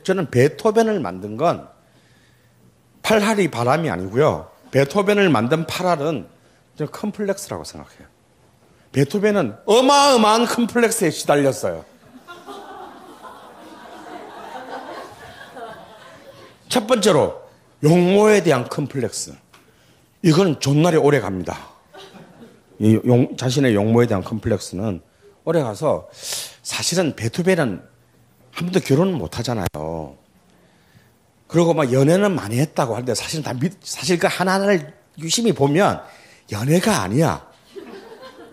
저는 베토벤을 만든 건 팔할이 바람이 아니고요. 베토벤을 만든 팔할은 저는 컴플렉스라고 생각해요. 베토벤은 어마어마한 컴플렉스에 시달렸어요. 첫 번째로 용모에 대한 컴플렉스. 이건 존나리 오래 갑니다. 자신의 용모에 대한 컴플렉스는 오래 가서 사실은 베토벤은 한 번도 결혼을 못 하잖아요. 그리고 막 연애는 많이 했다고 하는데 사실은 사실 그 하나하나를 유심히 보면 연애가 아니야.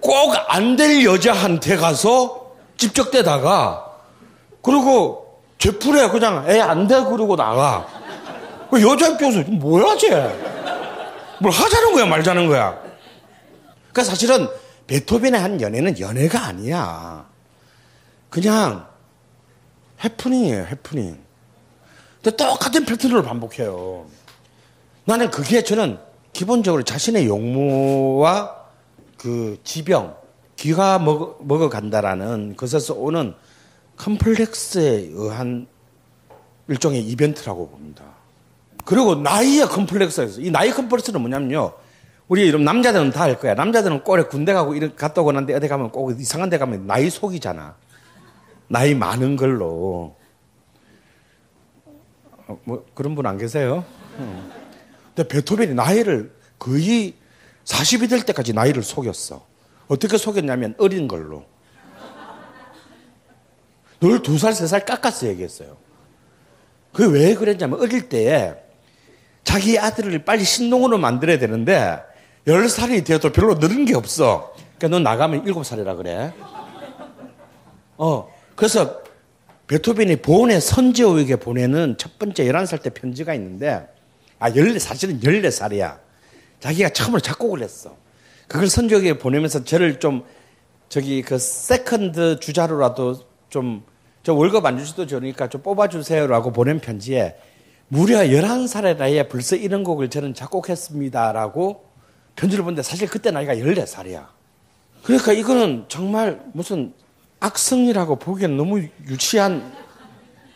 꼭 안 될 여자한테 가서 집적대다가 그리고 제풀에 그냥 애 안 돼 그러고 나가. 그 여자 입장에서 뭐야 쟤? 뭘 하자는 거야 말자는 거야? 그러니까 사실은 베토벤의 한 연애는 연애가 아니야. 그냥 해프닝이에요, 해프닝. 근데 똑같은 패턴을 반복해요. 나는 그게 저는 기본적으로 자신의 용모와 그 지병, 기가 먹어간다라는 것에서 오는 컴플렉스에 의한 일종의 이벤트라고 봅니다. 그리고 나이의 컴플렉스가 있어요. 이 나이 컴플렉스는 뭐냐면요. 우리 이런 남자들은 다 알 거야. 남자들은 꼴에 군대 가고 이렇게 갔다 오고 난데 어디 가면 꼭 이상한 데 가면 나이 속이잖아. 나이 많은 걸로. 뭐 그런 분 안 계세요? 근데 베토벤이 나이를 거의 40이 될 때까지 나이를 속였어. 어떻게 속였냐면 어린 걸로. 늘 2살, 3살 깎아서 얘기했어요. 그게 왜 그랬냐면 어릴 때에 자기 아들을 빨리 신동으로 만들어야 되는데 10살이 되어도 별로 늘은 게 없어. 그러니까 너 나가면 7살이라 그래. 그래서 베토벤이 보온의 선지호에게 보내는 첫 번째 11살 때 편지가 있는데 사실은 14살이야. 자기가 처음으로 작곡을 했어. 그걸 선지호에게 보내면서 저를 좀 그 세컨드 주자로라도 좀 저 월급 안 주시도 좋으니까 좀 뽑아주세요라고 보낸 편지에 무려 11살의 나이에 벌써 이런 곡을 저는 작곡했습니다라고 편지를 보는데 사실 그때 나이가 14살이야. 그러니까 이거는 정말 무슨 악성이라고 보기엔 너무 유치한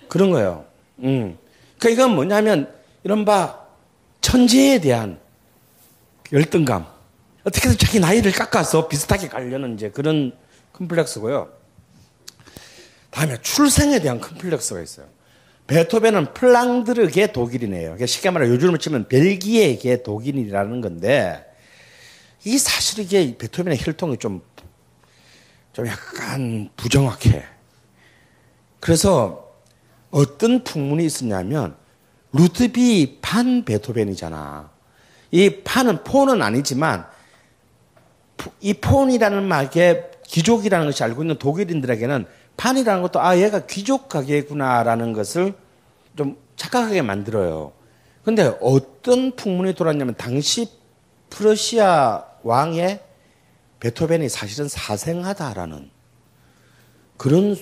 그런 거예요. 그러니까 이건 뭐냐면 이른바 천재에 대한 열등감. 어떻게든 자기 나이를 깎아서 비슷하게 가려는 이제 그런 컴플렉스고요. 다음에 출생에 대한 컴플렉스가 있어요. 베토벤은 플랑드르계 독일이네요. 쉽게 말해 요즘으로 치면 벨기에계 독일이라는 건데 이 사실 이게 베토벤의 혈통이 좀 약간 부정확해. 그래서 어떤 풍문이 있었냐면 루드비 판 베토벤이잖아. 이 판은 폰은 아니지만 이 폰이라는 말에 귀족이라는 것이 알고 있는 독일인들에게는 판이라는 것도 얘가 귀족 가게구나라는 것을 좀 착각하게 만들어요. 근데 어떤 풍문이 돌았냐면 당시 프러시아 왕의 베토벤이 사실은 사생하다라는 그런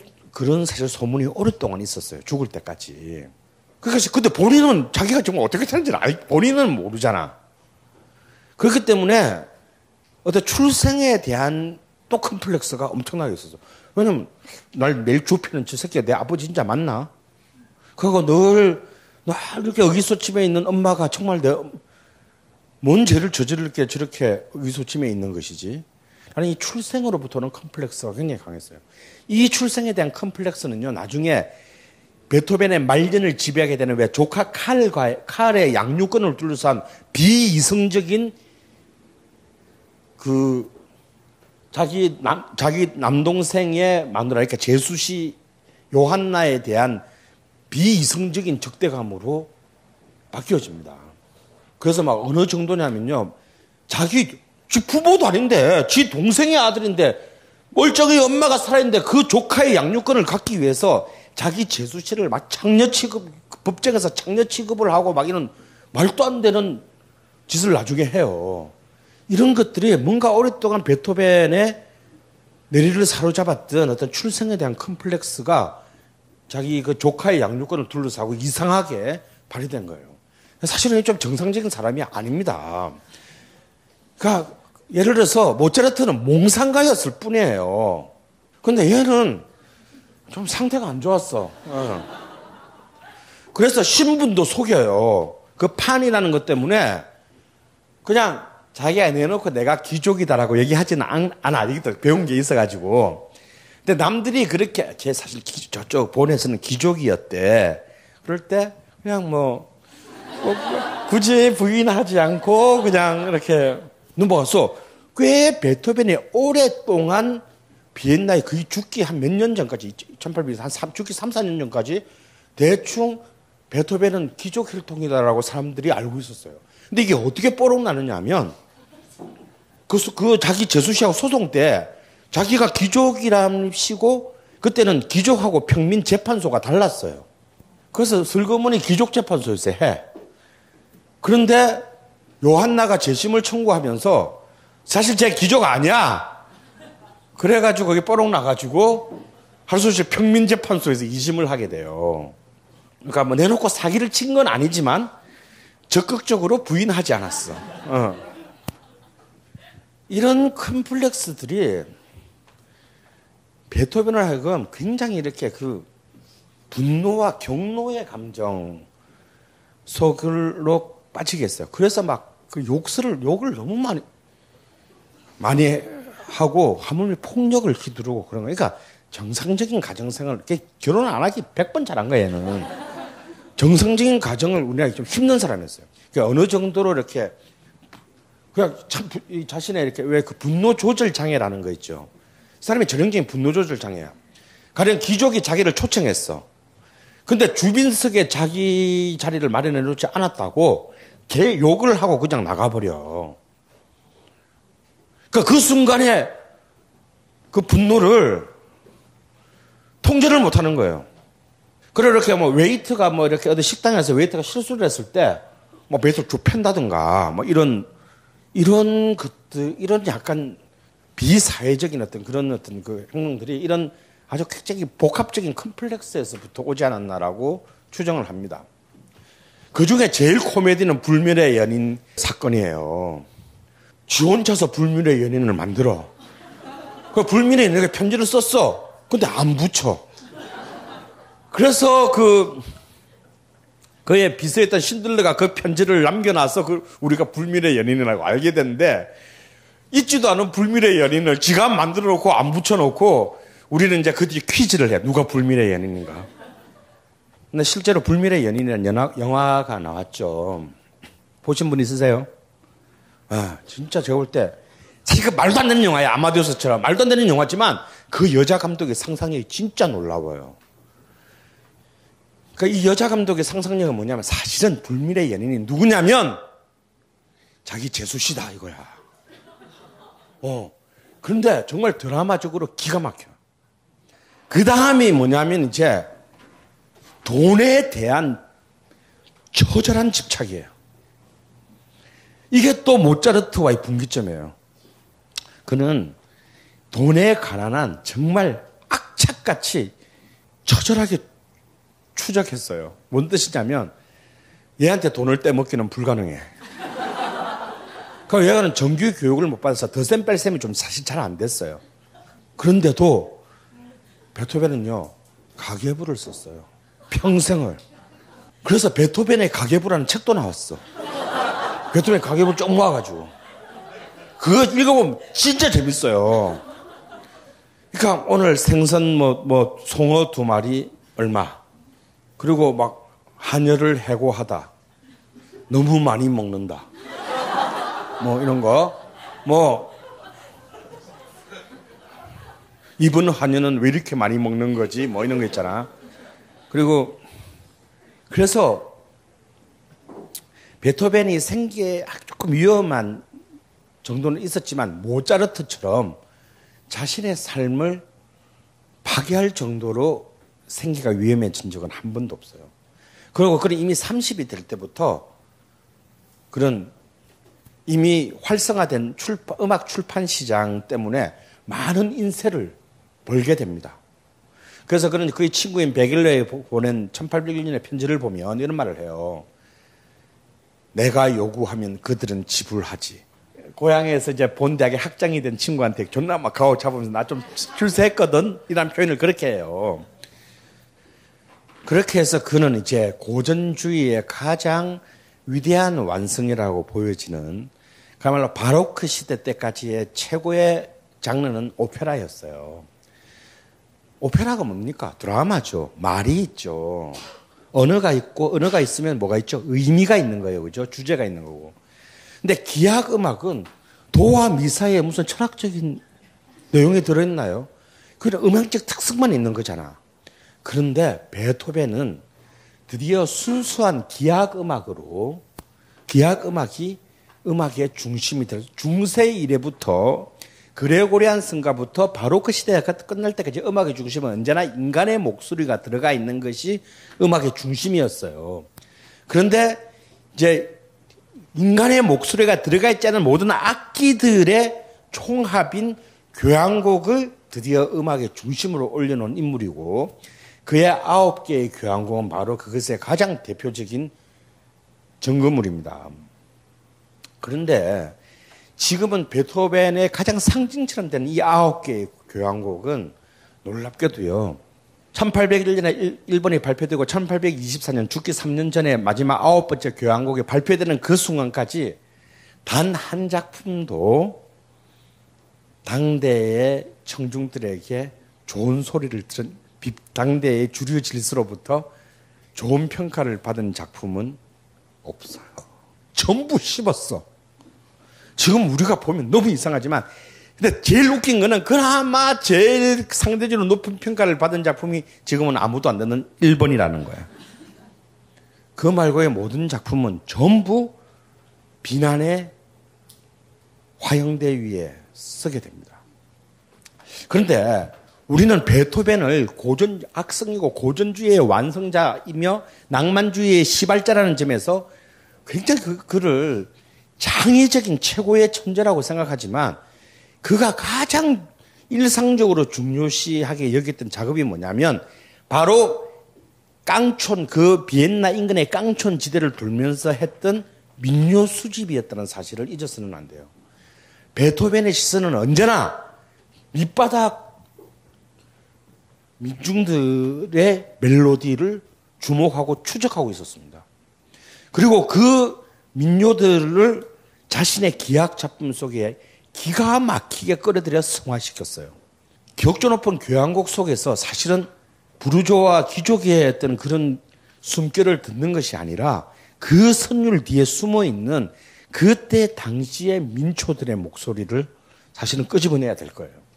사실 소문이 오랫동안 있었어요. 죽을 때까지. 그래서 근데 본인은 자기가 정말 어떻게 사는지 본인은 모르잖아. 그렇기 때문에 어떤 출생에 대한 또 컴플렉스가 엄청나게 있었어. 왜냐면 날 매일 좁히는 저 새끼가 내 아버지 진짜 맞나? 그리고 늘 이렇게 의기소침해 있는 엄마가 정말 뭔 죄를 저지를게 저렇게 의기소침해 있는 것이지. 아니 이 출생으로부터는 컴플렉스가 굉장히 강했어요. 이 출생에 대한 컴플렉스는요. 나중에 베토벤의 말년을 지배하게 되는 왜 조카 칼의 양육권을 둘러싼 비이성적인 자기 남동생의 마누라, 그러니까 제수시 요한나에 대한 비이성적인 적대감으로 바뀌어집니다. 그래서 막 어느 정도냐면요. 지 부모도 아닌데, 지 동생의 아들인데, 멀쩡히 엄마가 살아있는데 그 조카의 양육권을 갖기 위해서 자기 제수씨를 막 법정에서 창녀 취급을 하고 막 이런 말도 안 되는 짓을 나중에 해요. 이런 것들이 뭔가 오랫동안 베토벤의 뇌리를 사로잡았던 어떤 출생에 대한 컴플렉스가 자기 그 조카의 양육권을 둘러싸고 이상하게 발휘된 거예요. 사실은 좀 정상적인 사람이 아닙니다. 그러니까 예를 들어서 모차르트는 몽상가였을 뿐이에요. 근데 얘는 좀 상태가 안 좋았어. 그래서 신분도 속여요. 그 판이라는 것 때문에 그냥 자기가 내놓고 내가 귀족이다라고 얘기하지는 않아. 이게 배운 게 있어가지고. 근데 남들이 그렇게, 걔 사실 저쪽 본에서는 귀족이었대. 그럴 때 그냥 뭐 굳이 부인하지 않고 그냥 이렇게 넘어가서 꽤 베토벤이 오랫동안 비엔나에 거의 죽기 한 몇 년 전까지, 1800년 죽기 3, 4년 전까지 대충 베토벤은 귀족 혈통이다라고 사람들이 알고 있었어요. 근데 이게 어떻게 뽀록 나느냐 하면 그 자기 제수시하고 소송 때 자기가 귀족이라시고 그때는 귀족하고 평민 재판소가 달랐어요. 그래서 슬그머니 귀족재판소에서 해. 그런데 요한나가 재심을 청구하면서 사실 제 귀족 아니야. 그래가지고 거기 뽀록 나가지고 하루솔실 평민재판소에서 2심을 하게 돼요. 그러니까 뭐 내놓고 사기를 친 건 아니지만 적극적으로 부인하지 않았어. 이런 컴플렉스들이 베토벤을 하여금 굉장히 이렇게 그 분노와 경노의 감정 속으로 빠지게 했어요. 그래서 막 그 욕을 너무 많이 하고 하물며 폭력을 휘두르고 그런 거. 그러니까 정상적인 가정생활, 결혼 안 하기 100번 잘한 거예요, 얘는. 정상적인 가정을 우리가 좀 힘든 사람이었어요. 그러니까 어느 정도로 이렇게 그냥 참 자신의 이렇게 왜 그 분노 조절 장애라는 거 있죠. 사람이 전형적인 분노 조절 장애야. 가령 귀족이 자기를 초청했어. 근데 주빈석에 자기 자리를 마련해 놓지 않았다고 걔 욕을 하고 그냥 나가버려. 그러니까 그 순간에 그 분노를 통제를 못 하는 거예요. 그래, 이렇게 뭐 웨이트가 뭐 이렇게 어디 식당에서 웨이트가 실수를 했을 때 뭐 웨이트를 쭉 팬다든가 뭐 이런 것들, 이런 약간 비사회적인 어떤 그런 어떤 그 행동들이 이런 아주 굉장히 복합적인 컴플렉스에서부터 오지 않았나라고 추정을 합니다. 그 중에 제일 코미디는 불멸의 연인 사건이에요. 지 혼자서 불멸의 연인을 만들어. 그 불멸의 연인에게 편지를 썼어. 근데 안 붙여. 그래서 그의 비서였던 신들러가 그 편지를 남겨놔서 우리가 불멸의 연인이라고 알게 됐는데, 있지도 않은 불멸의 연인을 지가 만들어 놓고 안 붙여놓고 우리는 이제 그 뒤에 퀴즈를 해. 누가 불멸의 연인인가. 근데 실제로 불멸의 연인이라는 영화가 나왔죠. 보신 분 있으세요? 아, 진짜 제가 볼 때 사실 그 말도 안 되는 영화예요. 아마데우스처럼 말도 안 되는 영화지만 그 여자 감독의 상상력이 진짜 놀라워요. 그러니까 이 여자 감독의 상상력은 뭐냐면 사실은 불멸의 연인이 누구냐면 자기 제수씨다 이거야. 그런데 정말 드라마적으로 기가 막혀. 그 다음이 뭐냐면 이제 돈에 대한 처절한 집착이에요. 이게 또 모차르트와의 분기점이에요. 그는 돈에 관한 정말 악착같이 처절하게 추적했어요. 뭔 뜻이냐면 얘한테 돈을 떼먹기는 불가능해. 그러니까 얘는 정규 교육을 못 받아서 덧셈 뺄셈이 좀 사실 잘 안 됐어요. 그런데도 베토벤은요 가계부를 썼어요. 평생을. 그래서 베토벤의 가계부라는 책도 나왔어. 베토벤 가계부 쭉 모아가지고 그거 읽어보면 진짜 재밌어요. 그러니까 오늘 생선 뭐 송어 2마리 얼마, 그리고 막 한여를 해고하다, 너무 많이 먹는다, 뭐 이런 거, 뭐 이번 한여는 왜 이렇게 많이 먹는 거지, 뭐 이런 거 있잖아. 그리고 그래서 베토벤이 생기에 조금 위험한 정도는 있었지만 모차르트처럼 자신의 삶을 파괴할 정도로 생기가 위험해진 적은 한 번도 없어요. 그리고 그는 이미 30이 될 때부터 그런 이미 활성화된 음악 출판 시장 때문에 많은 인세를 벌게 됩니다. 그래서 그는 그의 친구인 베길러에 보낸 1801년의 편지를 보면 이런 말을 해요. 내가 요구하면 그들은 지불하지. 고향에서 이제 본 대학의 학장이 된 친구한테 존나 막 가오 잡으면서 나 좀 출세했거든? 이란 표현을 그렇게 해요. 그렇게 해서 그는 이제 고전주의의 가장 위대한 완성이라고 보여지는 그야말로 바로크 시대 때까지의 최고의 장르는 오페라였어요. 오페라가 뭡니까? 드라마죠. 말이 있죠. 언어가 있고, 언어가 있으면 뭐가 있죠? 의미가 있는 거예요. 그죠? 주제가 있는 거고. 근데 기악 음악은 도와 미사에 무슨 철학적인 내용이 들어있나요? 그냥 음악적 특성만 있는 거잖아. 그런데 베토벤은 드디어 순수한 기악 음악으로, 기악 음악이 음악의 중심이 돼서 중세 이래부터 그레고리안 성가부터 바로크 시대가 끝날 때까지 음악의 중심은 언제나 인간의 목소리가 들어가 있는 것이 음악의 중심이었어요. 그런데 이제 인간의 목소리가 들어가 있지 않은 모든 악기들의 총합인 교향곡을 드디어 음악의 중심으로 올려놓은 인물이고 그의 9개의 교향곡은 바로 그것의 가장 대표적인 증거물입니다. 그런데 지금은 베토벤의 가장 상징처럼 되는 이 9개의 교향곡은 놀랍게도요. 1801년에 1번이 발표되고 1824년 죽기 3년 전에 마지막 9번째 교향곡이 발표되는 그 순간까지 단 한 작품도 당대의 청중들에게 좋은 소리를 들은 당대의 주류 질서로부터 좋은 평가를 받은 작품은 없어요. 전부 씹었어. 지금 우리가 보면 너무 이상하지만 근데 제일 웃긴 거는 그나마 제일 상대적으로 높은 평가를 받은 작품이 지금은 아무도 안 듣는 1번이라는 거예요. 그 말고의 모든 작품은 전부 비난의 화형대 위에 서게 됩니다. 그런데 우리는 베토벤을 악성이고 고전주의의 완성자이며 낭만주의의 시발자라는 점에서 굉장히 그를 창의적인 최고의 천재라고 생각하지만 그가 가장 일상적으로 중요시하게 여겼던 작업이 뭐냐면 바로 깡촌, 그 비엔나 인근의 깡촌 지대를 돌면서 했던 민요 수집이었다는 사실을 잊어서는 안 돼요. 베토벤의 시선은 언제나 밑바닥 민중들의 멜로디를 주목하고 추적하고 있었습니다. 그리고 그 민요들을 자신의 기악 작품 속에 기가 막히게 끌어들여 성화시켰어요. 격조 높은 교향곡 속에서 사실은 부르조와 귀족의 어떤 그런 숨결을 듣는 것이 아니라 그 선율 뒤에 숨어 있는 그때 당시의 민초들의 목소리를 사실은 끄집어내야 될 거예요.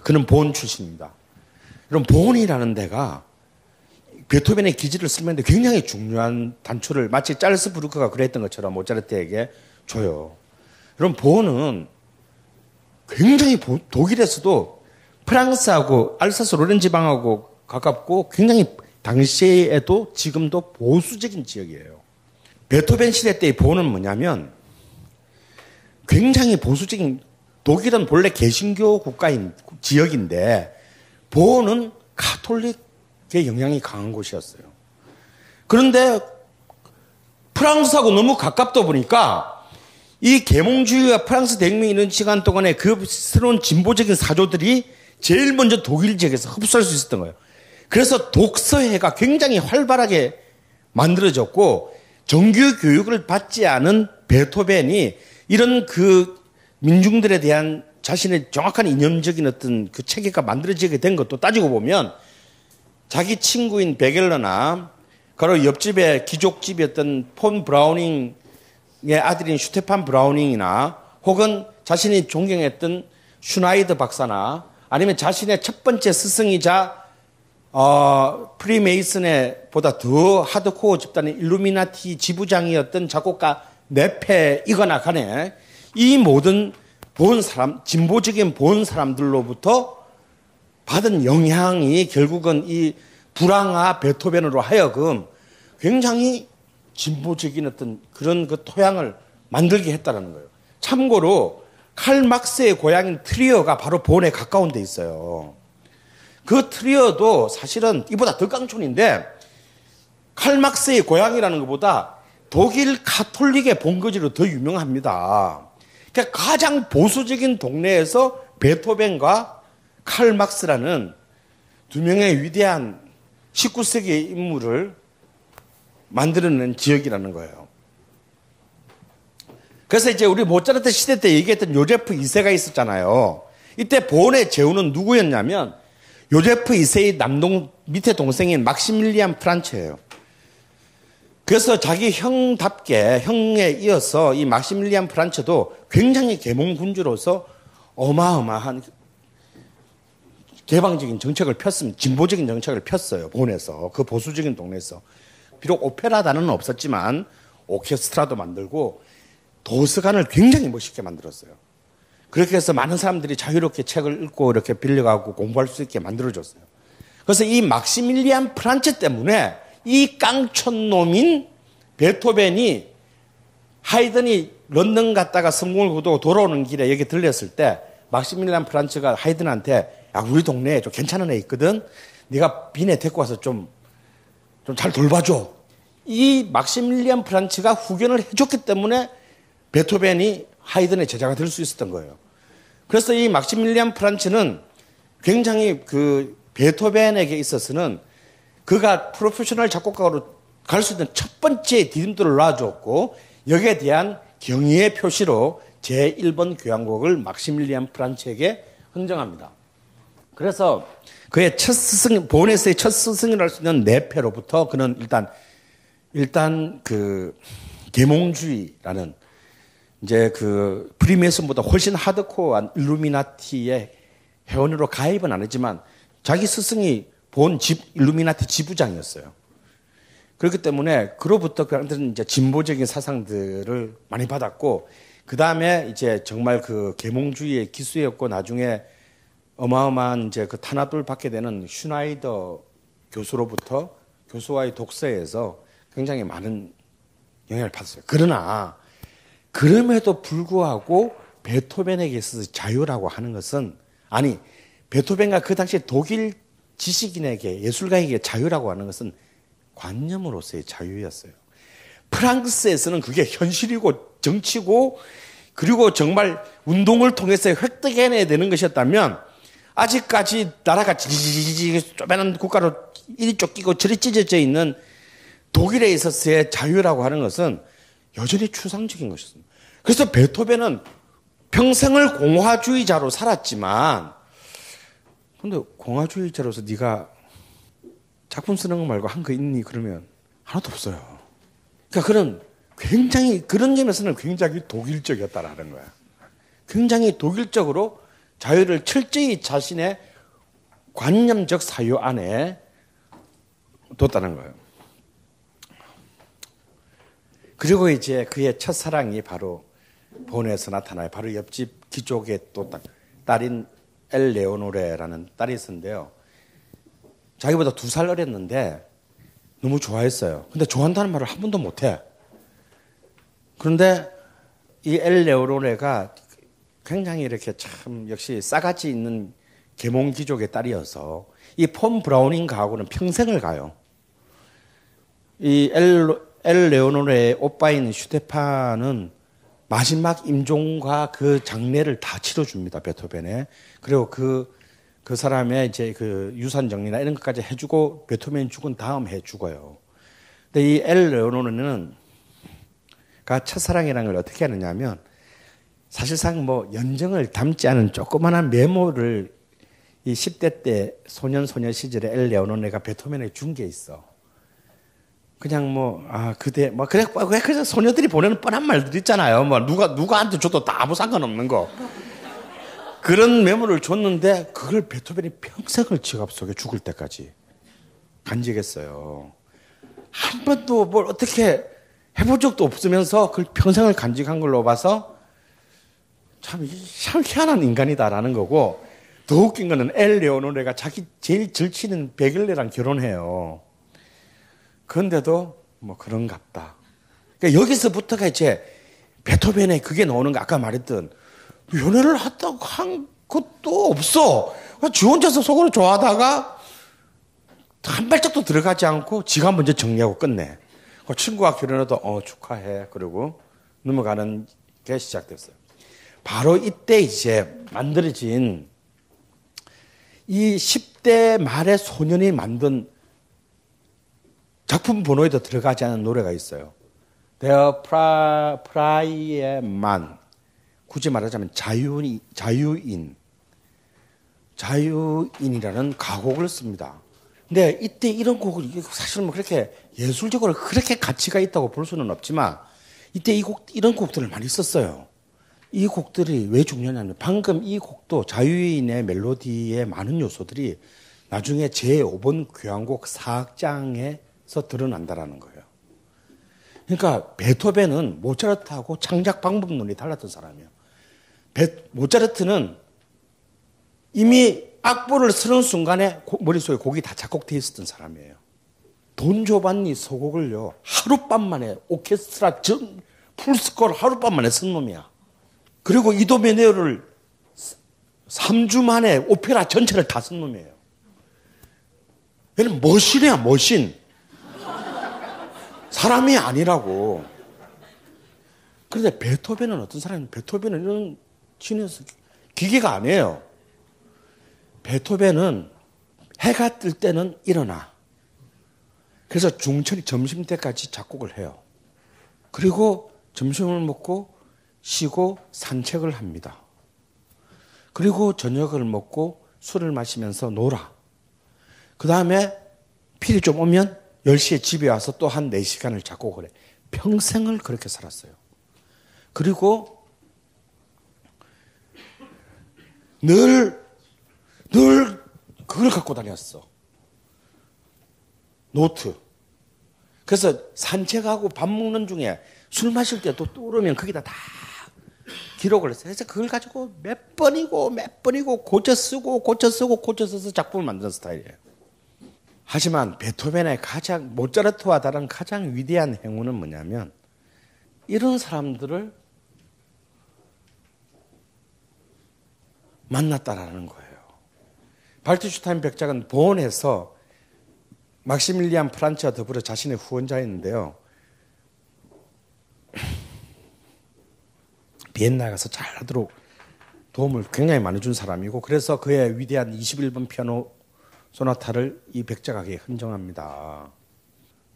그는 보온 출신입니다. 여러분, 보온이라는 데가 베토벤의 기지를 쓰는데 굉장히 중요한 단초를 마치 짤스 부르크가 그랬던 것처럼 모차르트에게 줘요. 여러분, 보온은 굉장히 독일에서도 프랑스하고 알사스 로렌 지방하고 가깝고 굉장히 당시에도 지금도 보수적인 지역이에요. 베토벤 시대 때의 보온은 뭐냐면 굉장히 보수적인 독일은 본래 개신교 국가인 지역인데 보온은 가톨릭의 영향이 강한 곳이었어요. 그런데 프랑스하고 너무 가깝다 보니까 이 계몽주의와 프랑스 대혁명이 있는 시간 동안에 그 새로운 진보적인 사조들이 제일 먼저 독일 지역에서 흡수할 수 있었던 거예요. 그래서 독서회가 굉장히 활발하게 만들어졌고 정규 교육을 받지 않은 베토벤이 이런 그 민중들에 대한 자신의 정확한 이념적인 어떤 그 체계가 만들어지게 된 것도 따지고 보면 자기 친구인 베겔러나 바로 옆집의 귀족집이었던 폰 브라우닝의 아들인 슈테판 브라우닝이나 혹은 자신이 존경했던 슈나이더 박사나 아니면 자신의 첫 번째 스승이자 프리메이슨의 보다 더 하드코어 집단의 일루미나티 지부장이었던 작곡가 네페이거나 간에 이 모든 본 사람, 진보적인 본 사람들로부터 받은 영향이 결국은 이 불황아 베토벤으로 하여금 굉장히 진보적인 어떤 그런 그 토양을 만들게 했다는 거예요. 참고로 칼 막스의 고향인 트리어가 바로 본에 가까운 데 있어요. 그 트리어도 사실은 이보다 더 깡촌인데 칼 막스의 고향이라는 것보다 독일 가톨릭의 본거지로 더 유명합니다. 그러니까 가장 보수적인 동네에서 베토벤과 칼 막스라는 두 명의 위대한 19세기의 인물을 만들어낸 지역이라는 거예요. 그래서 이제 우리 모차르트 시대 때 얘기했던 요제프 2세가 있었잖아요. 이때 보온의 제후는 누구였냐면 요제프 2세의 밑에 동생인 막시밀리안 프란체예요. 그래서 자기 형답게 형에 이어서 이 막시밀리안 프란체도 굉장히 계몽군주로서 어마어마한 개방적인 정책을 폈습니다. 진보적인 정책을 폈어요. 본에서. 그 보수적인 동네에서. 비록 오페라단은 없었지만 오케스트라도 만들고 도서관을 굉장히 멋있게 만들었어요. 그렇게 해서 많은 사람들이 자유롭게 책을 읽고 이렇게 빌려가고 공부할 수 있게 만들어줬어요. 그래서 이 막시밀리안 프란체 때문에 이 깡촌놈인 베토벤이 하이든이 런던 갔다가 성공을 거두고 돌아오는 길에 여기 들렸을 때 막시밀리안 프란체가 하이든한테 야, 우리 동네에 좀 괜찮은 애 있거든. 네가 빈에 데리고 와서 좀 잘 돌봐줘. 이 막시밀리안 프란체가 후견을 해줬기 때문에 베토벤이 하이든의 제자가 될 수 있었던 거예요. 그래서 이 막시밀리안 프란체는 굉장히 그 베토벤에게 있어서는 그가 프로페셔널 작곡가로 갈 수 있는 첫 번째 디딤돌을 놔줬고 여기에 대한 경의의 표시로 제1번 교향곡을 막시밀리안 프란체에게 헌정합니다. 그래서 그의 첫 스승, 보온에서의 첫 스승이라 할 수 있는 네페로부터 그는 일단 그 계몽주의라는 이제 그 프리메이슨보다 훨씬 하드코어한 일루미나티의 회원으로 가입은 안 했지만 자기 스승이 본 일루미나티 지부장이었어요. 그렇기 때문에 그로부터 그들은 이제 진보적인 사상들을 많이 받았고 그 다음에 이제 정말 그 계몽주의의 기수였고 나중에 어마어마한 이제 그 탄압을 받게 되는 슈나이더 교수로부터 교수와의 독서에서 굉장히 많은 영향을 받았어요. 그러나 그럼에도 불구하고 베토벤에게 있어서 자유라고 하는 것은 아니 베토벤과 그 당시 독일 지식인에게 예술가에게 자유라고 하는 것은 관념으로서의 자유였어요. 프랑스에서는 그게 현실이고 정치고 그리고 정말 운동을 통해서 획득해내야 되는 것이었다면 아직까지 나라가 쪼매난 국가로 이리 쫓기고 저리 찢어져 있는 독일에 있어서의 자유라고 하는 것은 여전히 추상적인 것이었습니다. 그래서 베토벤은 평생을 공화주의자로 살았지만 근데 공화주의자로서 네가 작품 쓰는 거 말고 한 거 있니? 그러면 하나도 없어요. 그러니까 그는 굉장히 그런 점에서는 굉장히 독일적이었다라는 거야. 굉장히 독일적으로 자유를 철저히 자신의 관념적 사유 안에 뒀다는 거예요. 그리고 이제 그의 첫사랑이 바로 본에서 나타나요. 바로 옆집 귀족의 또 딸인 엘레오노레라는 딸이 있었는데요. 자기보다 2살 어렸는데 너무 좋아했어요. 근데 좋아한다는 말을 한 번도 못해. 그런데 이 엘레오노레가 굉장히 이렇게 참 역시 싸가지 있는 계몽귀족의 딸이어서 이 폰 브라우닝가하고는 평생을 가요. 이 엘레오노레의 오빠인 슈테판은 마지막 임종과 그 장례를 다 치러줍니다. 베토벤에. 그리고 그 사람의 이제 그 유산 정리나 이런 것까지 해주고 베토벤이 죽은 다음 해 죽어요. 근데 이 엘레오노레는 가 첫사랑이라는 걸 어떻게 하느냐 하면 사실상 뭐 연정을 담지 않은 조그마한 메모를 이 10대 때 소년 시절에 엘레오노레가 베토벤에게 준 게 있어. 그냥 그대, 그래서 소녀들이 보내는 뻔한 말들 있잖아요. 누가한테 줘도 다 아무 상관없는 거. 그런 메모를 줬는데, 그걸 베토벤이 평생을 지갑 속에 죽을 때까지 간직했어요. 한 번도 뭘 어떻게 해본 적도 없으면서 그걸 평생을 간직한 걸로 봐서 참 희한한 인간이다라는 거고, 더 웃긴 거는 엘레오노레가 자기 제일 절친인 베글레랑 결혼해요. 그런데도 그런갑다. 그러니까 여기서부터가 이제 베토벤의 그게 나오는 거 아까 말했던 연애를 했다고 한 것도 없어. 지 혼자서 속으로 좋아하다가 한 발짝도 들어가지 않고 지가 먼저 정리하고 끝내. 친구가 결혼해도 축하해. 그러고 넘어가는 게 시작됐어요. 바로 이때 이제 만들어진 이 10대 말의 소년이 만든 작품 번호에도 들어가지 않은 노래가 있어요. The Pry의 Man. 굳이 말하자면 자유인이라는 가곡을 씁니다. 근데 이때 이런 곡을 사실 뭐 그렇게 예술적으로 그렇게 가치가 있다고 볼 수는 없지만 이때 이런 곡들을 많이 썼어요. 이 곡들이 왜 중요하냐면 방금 이 곡도 자유인의 멜로디의 많은 요소들이 나중에 제5번 교향곡 4악장에서 드러난다라는 거예요. 그러니까 베토벤은 모차르트하고 창작 방법론이 달랐던 사람이에요. 모차르트는 이미 악보를 쓰는 순간에 머릿속에 곡이 다 작곡되어 있었던 사람이에요. 돈 조반니 서곡을요, 하룻밤 만에 오케스트라 풀스코어를 하룻밤 만에 쓴 놈이야. 그리고 이도메네오를 3주 만에 오페라 전체를 다 쓴 놈이에요. 얘는 머신이야, 머신. 사람이 아니라고. 그런데 베토벤은 어떤 사람이에요? 베토벤은 이런 신에서 기계가 아니에요. 베토벤은 해가 뜰 때는 일어나. 그래서 점심 때까지 작곡을 해요. 그리고 점심을 먹고 쉬고 산책을 합니다. 그리고 저녁을 먹고 술을 마시면서 놀아. 그 다음에 필이 좀 오면 10시에 집에 와서 또 한 4시간을 작곡을 해. 평생을 그렇게 살았어요. 그리고 늘 그걸 갖고 다녔어. 노트. 그래서 산책하고 밥 먹는 중에 술 마실 때 또 떠오르면 거기다 다 기록을 했어요. 그래서 그걸 가지고 몇 번이고 고쳐 써서 작품을 만드는 스타일이에요. 하지만 베토벤의 모차르트와 다른 가장 위대한 행운은 뭐냐면 이런 사람들을 만났다라는 거예요. 발트슈타인 백작은 본에서 막시밀리안 프란츠와 더불어 자신의 후원자였는데요. 비엔나에 가서 잘하도록 도움을 굉장히 많이 준 사람이고 그래서 그의 위대한 21번 피아노 소나타를 이 백작에게 헌정합니다.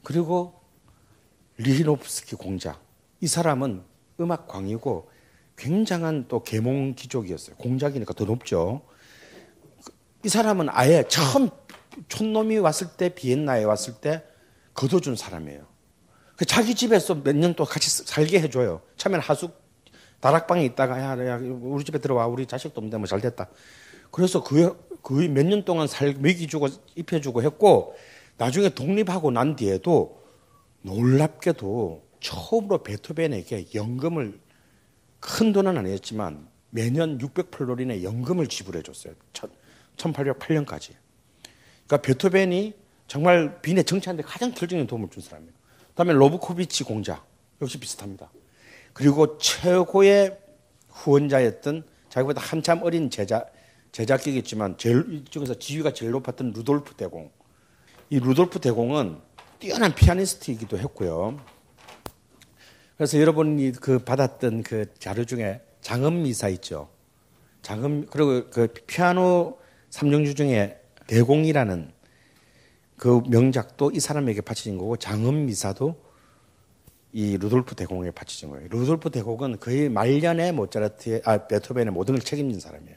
그리고 리히노프스키 공작. 이 사람은 음악광이고 굉장한 또 계몽 귀족이었어요. 공작이니까 더 높죠. 이 사람은 아예 처음 촌놈이 왔을 때 비엔나에 왔을 때 거둬준 사람이에요. 자기 집에서 몇 년 또 같이 살게 해줘요. 처음에는 하숙 다락방에 있다가 야 우리 집에 들어와 우리 자식도 없는데 뭐 잘됐다. 그래서 거의 몇 년 동안 먹이주고 입혀주고 했고 나중에 독립하고 난 뒤에도 놀랍게도 처음으로 베토벤에게 연금을 큰 돈은 아니었지만 매년 600플로린의 연금을 지불해 줬어요. 1808년까지. 그러니까 베토벤이 정말 빈의 정치하는데 가장 결정적인 도움을 준 사람이에요. 그다음에 로브코비치 공작 역시 비슷합니다. 그리고 최고의 후원자였던 자기보다 한참 어린 제작기겠지만 이 중에서 지위가 제일 높았던 루돌프 대공. 이 루돌프 대공은 뛰어난 피아니스트이기도 했고요. 그래서 여러분이 받았던 그 자료 중에 장엄미사 있죠. 그리고 그 피아노 3종주 중에 대공이라는 그 명작도 이 사람에게 바쳐진 거고 장엄미사도 이 루돌프 대공에게 바쳐진 거예요. 루돌프 대공은 거의 말년에 베토벤의 모든 걸 책임진 사람이에요.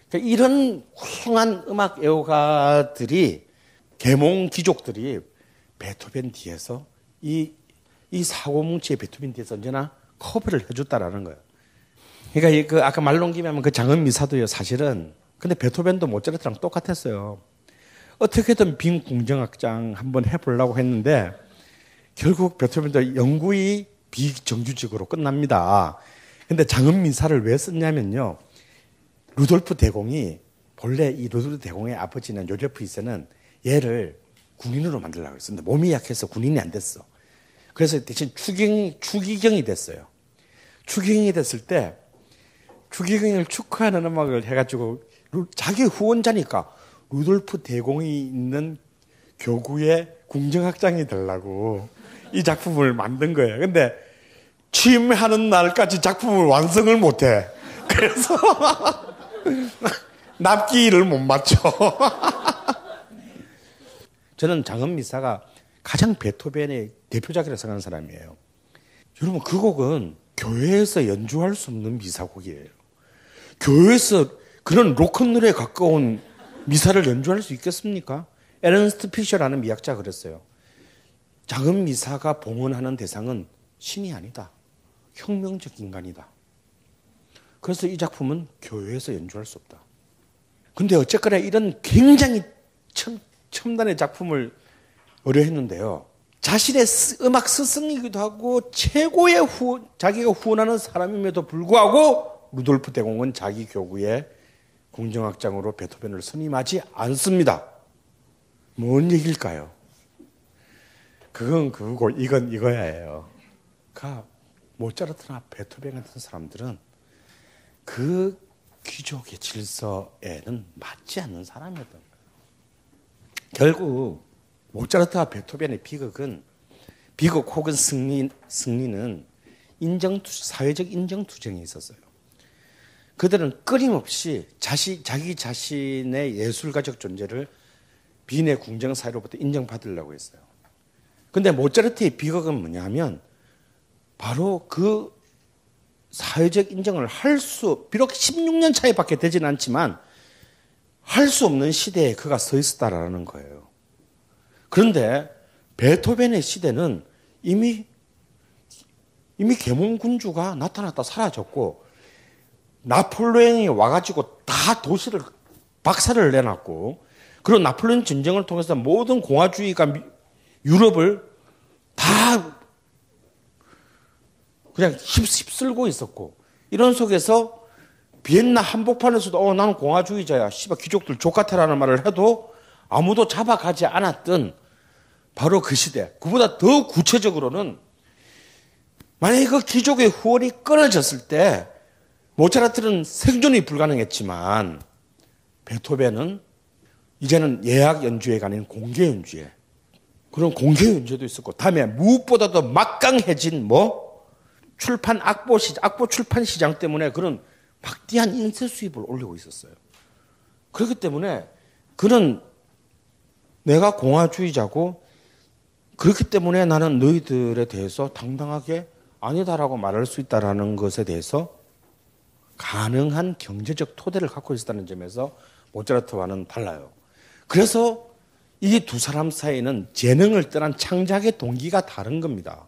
그러니까 이런 훌륭한 음악 애호가들이 계몽 귀족들이 베토벤 뒤에서 이 사고뭉치의 베토벤 뒤에서 언제나 커버를 해줬다라는 거예요. 그러니까 아까 말 넘기면 그 장엄미사도요 사실은 근데 베토벤도 모차르트랑 똑같았어요. 어떻게든 빈 궁정악장 한번 해보려고 했는데 결국 베토벤도 영구히 비정규직으로 끝납니다. 근데 장엄미사를 왜 썼냐면요. 루돌프 대공이 본래 이 루돌프 대공의 아버지는 요제프 2세는 얘를 군인으로 만들려고 했었는데 몸이 약해서 군인이 안 됐어. 그래서 대신 추기경이 됐어요. 추기경이 됐을 때 추기경을 축하하는 음악을 해가지고 자기 후원자니까 루돌프 대공이 있는 교구의 궁정악장이 되려고 이 작품을 만든 거예요. 근데 취임하는 날까지 작품을 완성을 못해. 그래서 납기를 못 맞춰. 저는 장엄미사가 가장 베토벤의 대표작이라고 생각하는 사람이에요. 여러분, 그 곡은 교회에서 연주할 수 없는 미사곡이에요. 교회에서 그런 로큰롤에 가까운 미사를 연주할 수 있겠습니까? 에른스트 피셔라는 미학자가 그랬어요. 장엄미사가 봉헌하는 대상은 신이 아니다. 혁명적 인간이다. 그래서 이 작품은 교회에서 연주할 수 없다. 근데 어쨌거나 이런 굉장히 첨단의 작품을 의뢰했는데요. 자신의 음악 스승이기도 하고 최고의 자기가 후원하는 사람임에도 불구하고 루돌프 대공은 자기 교구의 궁정악장으로 베토벤을 선임하지 않습니다. 뭔 얘기일까요? 그건 그거고 이건 이거야예요. 모차르트나 베토벤 같은 사람들은 그 귀족의 질서에는 맞지 않는 사람이었던 거예요. 결국 모차르트와 베토벤의 비극 혹은 승리는 사회적 인정투쟁이 있었어요. 그들은 끊임없이 자기 자신의 예술가적 존재를 빈의 궁정 사회로부터 인정받으려고 했어요. 근데 모차르트의 비극은 뭐냐면 바로 그 사회적 인정을 비록 16년 차이밖에 되진 않지만 할 수 없는 시대에 그가 서 있었다라는 거예요. 그런데 베토벤의 시대는 이미 계몽군주가 나타났다 사라졌고 나폴레옹이 와가지고 다 도시를 박살을 내놨고 그리고 나폴레옹 전쟁을 통해서 모든 공화주의가 유럽을 다 그냥 휩쓸고 있었고 이런 속에서 비엔나 한복판에서도 나는 공화주의자야. 씨발 귀족들 족같아라는 말을 해도 아무도 잡아가지 않았던 바로 그 시대. 그보다 더 구체적으로는 만약에 그 귀족의 후원이 끊어졌을 때 모차르트는 생존이 불가능했지만 베토벤은 이제는 예약 연주회가 아닌 공개 연주회. 그런 공개 연주회도 있었고 다음에 무엇보다도 막강해진 악보 출판 시장 때문에 그런 막대한 인쇄 수입을 올리고 있었어요. 그렇기 때문에 그는 내가 공화주의자고 그렇기 때문에 나는 너희들에 대해서 당당하게 아니다라고 말할 수 있다라는 것에 대해서 가능한 경제적 토대를 갖고 있었다는 점에서 모차르트와는 달라요. 그래서 이 두 사람 사이에는 재능을 떠난 창작의 동기가 다른 겁니다.